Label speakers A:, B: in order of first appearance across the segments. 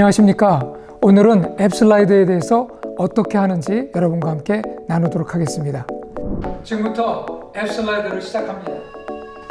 A: 안녕하십니까. 오늘은 앱 슬라이드에 대해서 어떻게 하는지 여러분과 함께 나누도록 하겠습니다. 지금부터 앱 슬라이드를 시작합니다.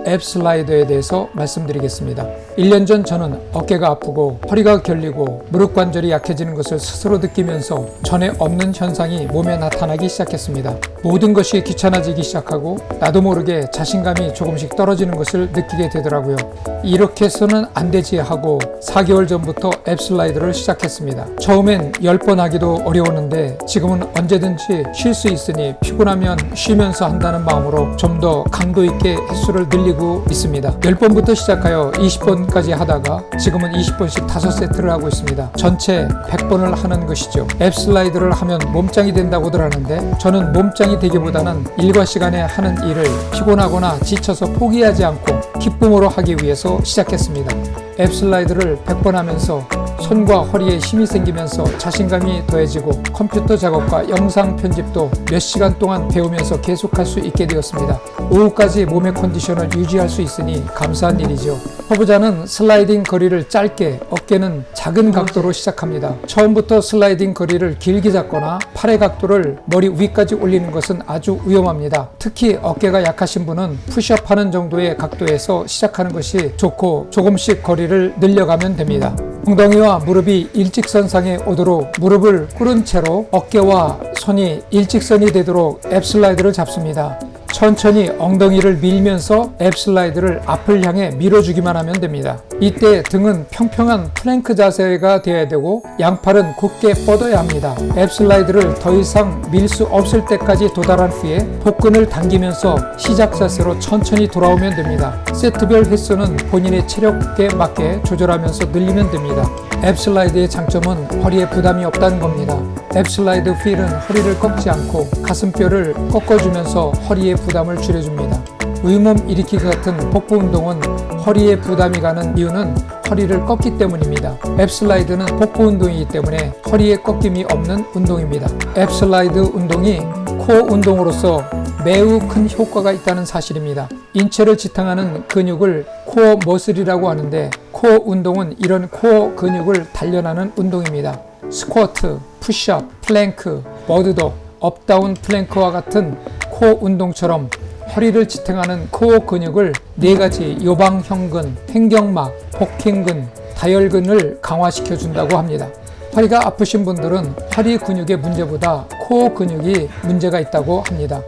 A: 앱 슬라이드에 대해서 말씀드리겠습니다. 1년 전 저는 어깨가 아프고 허리가 결리고 무릎 관절이 약해지는 것을 스스로 느끼면서 전에 없는 현상이 몸에 나타나기 시작했습니다. 모든 것이 귀찮아지기 시작하고 나도 모르게 자신감이 조금씩 떨어지는 것을 느끼게 되더라고요. 이렇게 해서는 안 되지 하고 4개월 전부터 앱 슬라이드를 시작했습니다. 처음엔 10번 하기도 어려웠는데 지금은 언제든지 쉴 수 있으니 피곤하면 쉬면서 한다는 마음으로 좀 더 강도 있게 횟수를 늘리고 있습니다. 10번부터 시작하여 20번까지 하다가 지금은 20번씩 5세트를 하고 있습니다. 전체 100번을 하는 것이죠. 앱 슬라이드를 하면 몸짱이 된다고들 하는데 저는 몸짱이 되기보다는 일과 시간에 하는 일을 피곤하거나 지쳐서 포기하지 않고 기쁨으로 하기 위해서 시작했습니다. 앱 슬라이드를 100번 하면서 손과 허리에 힘이 생기면서 자신감이 더해지고 컴퓨터 작업과 영상 편집도 몇 시간 동안 배우면서 계속할 수 있게 되었습니다. 오후까지 몸의 컨디션을 유지할 수 있으니 감사한 일이죠. 초보자는 슬라이딩 거리를 짧게, 어깨는 작은 각도로 시작합니다. 처음부터 슬라이딩 거리를 길게 잡거나 팔의 각도를 머리 위까지 올리는 것은 아주 위험합니다. 특히 어깨가 약하신 분은 푸시업 하는 정도의 각도에서 시작하는 것이 좋고 조금씩 거리를 늘려가면 됩니다. 엉덩이와 무릎이 일직선상에 오도록 무릎을 꿇은 채로 어깨와 손이 일직선이 되도록 앱 슬라이드를 잡습니다. 천천히 엉덩이를 밀면서 앱 슬라이드를 앞을 향해 밀어주기만 하면 됩니다. 이때 등은 평평한 플랭크 자세가 되어야 되고 양팔은 곧게 뻗어야 합니다. 앱 슬라이드를 더 이상 밀 수 없을 때까지 도달한 후에 복근을 당기면서 시작 자세로 천천히 돌아오면 됩니다. 세트별 횟수는 본인의 체력에 맞게 조절하면서 늘리면 됩니다. 앱 슬라이드의 장점은 허리에 부담이 없다는 겁니다. 앱 슬라이드 휠은 허리를 꺾지 않고 가슴뼈를 꺾어주면서 허리의 부담을 줄여줍니다. 위몸 일으키기 같은 복부 운동은 허리에 부담이 가는 이유는 허리를 꺾기 때문입니다. 앱 슬라이드는 복부 운동이기 때문에 허리에 꺾임이 없는 운동입니다. 앱 슬라이드 운동이 코어 운동으로서 매우 큰 효과가 있다는 사실입니다. 인체를 지탱하는 근육을 코어 머슬이라고 하는데 코어 운동은 이런 코어 근육을 단련하는 운동입니다. 스쿼트, 푸시업, 플랭크, 머드독, 업다운 플랭크와 같은 코어 운동처럼 허리를 지탱하는 코어 근육을 4가지 요방형근, 횡격막, 복행근, 다혈근을 강화시켜 준다고 합니다. 허리가 아프신 분들은 허리 근육의 문제보다 코어 근육이 문제가 있다고 합니다.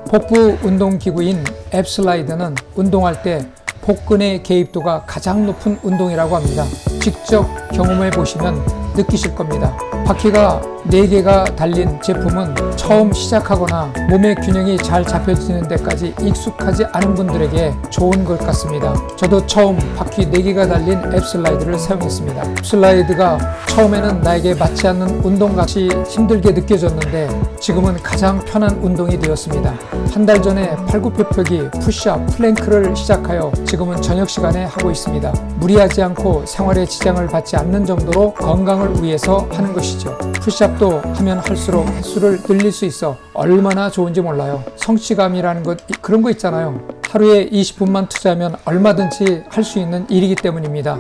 A: 복부 운동기구인 앱 슬라이드는 운동할 때 복근의 개입도가 가장 높은 운동이라고 합니다. 직접 경험해 보시면 느끼실 겁니다. 바퀴가 4개가 달린 제품은 처음 시작하거나 몸의 균형이 잘 잡혀지는 데까지 익숙하지 않은 분들에게 좋은 것 같습니다. 저도 처음 바퀴 4개가 달린 앱 슬라이드를 사용했습니다. 앱 슬라이드가 처음에는 나에게 맞지 않는 운동같이 힘들게 느껴졌는데 지금은 가장 편한 운동이 되었습니다. 한 달 전에 팔굽혀펴기, 푸시업, 플랭크를 시작하여 지금은 저녁 시간에 하고 있습니다. 무리하지 않고 생활에 지장을 받지 않는 정도로 건강을 위해서 하는 것이죠. 푸시업도 하면 할수록 횟수를 늘릴 수 있어 얼마나 좋은지 몰라요. 성취감이라는 것, 그런 거 있잖아요. 하루에 20분만 투자하면 얼마든지 할 수 있는 일이기 때문입니다.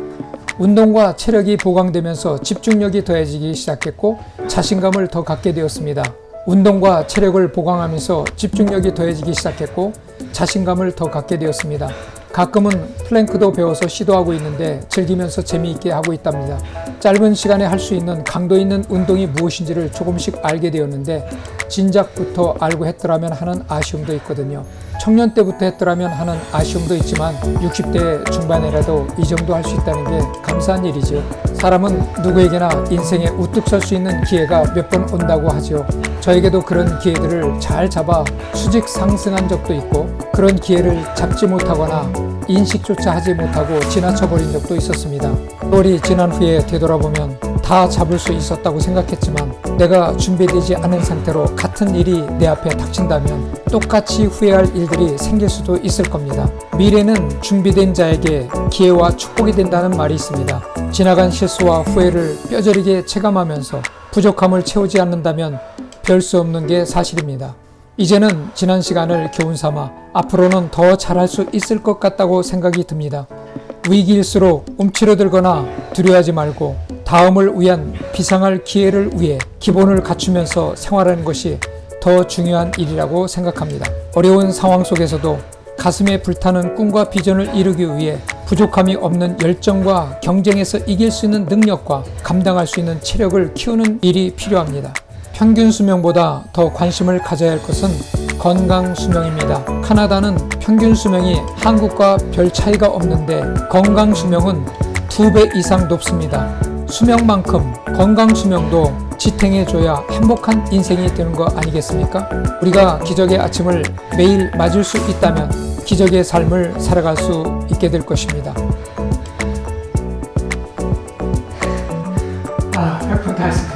A: 운동과 체력이 보강되면서 집중력이 더해지기 시작했고 자신감을 더 갖게 되었습니다. 운동과 체력을 보강하면서 집중력이 더해지기 시작했고 자신감을 더 갖게 되었습니다. 가끔은 플랭크도 배워서 시도하고 있는데 즐기면서 재미있게 하고 있답니다. 짧은 시간에 할 수 있는 강도 있는 운동이 무엇인지를 조금씩 알게 되었는데 진작부터 알고 했더라면 하는 아쉬움도 있거든요. 청년 때부터 했더라면 하는 아쉬움도 있지만 60대 중반이라도 이 정도 할 수 있다는 게 감사한 일이죠. 사람은 누구에게나 인생에 우뚝 설 수 있는 기회가 몇 번 온다고 하죠. 저에게도 그런 기회들을 잘 잡아 수직 상승한 적도 있고 그런 기회를 잡지 못하거나 인식조차 하지 못하고 지나쳐버린 적도 있었습니다. 세월이 지난 후에 되돌아보면 다 잡을 수 있었다고 생각했지만 내가 준비되지 않은 상태로 같은 일이 내 앞에 닥친다면 똑같이 후회할 일들이 생길 수도 있을 겁니다. 미래는 준비된 자에게 기회와 축복이 된다는 말이 있습니다. 지나간 실수와 후회를 뼈저리게 체감하면서 부족함을 채우지 않는다면 별 수 없는 게 사실입니다. 이제는 지난 시간을 교훈 삼아 앞으로는 더 잘할 수 있을 것 같다고 생각이 듭니다. 위기일수록 움츠러들거나 두려워하지 말고 다음을 위한 비상할 기회를 위해 기본을 갖추면서 생활하는 것이 더 중요한 일이라고 생각합니다. 어려운 상황 속에서도 가슴에 불타는 꿈과 비전을 이루기 위해 부족함이 없는 열정과 경쟁에서 이길 수 있는 능력과 감당할 수 있는 체력을 키우는 일이 필요합니다. 평균 수명보다 더 관심을 가져야 할 것은 건강 수명입니다. 카나다는 평균 수명이 한국과 별 차이가 없는데 건강 수명은 2배 이상 높습니다. 수명만큼 건강 수명도 지탱해줘야 행복한 인생이 되는 거 아니겠습니까? 우리가 기적의 아침을 매일 맞을 수 있다면 기적의 삶을 살아갈 수 있게 될 것입니다. 몇 분 다 했습니다.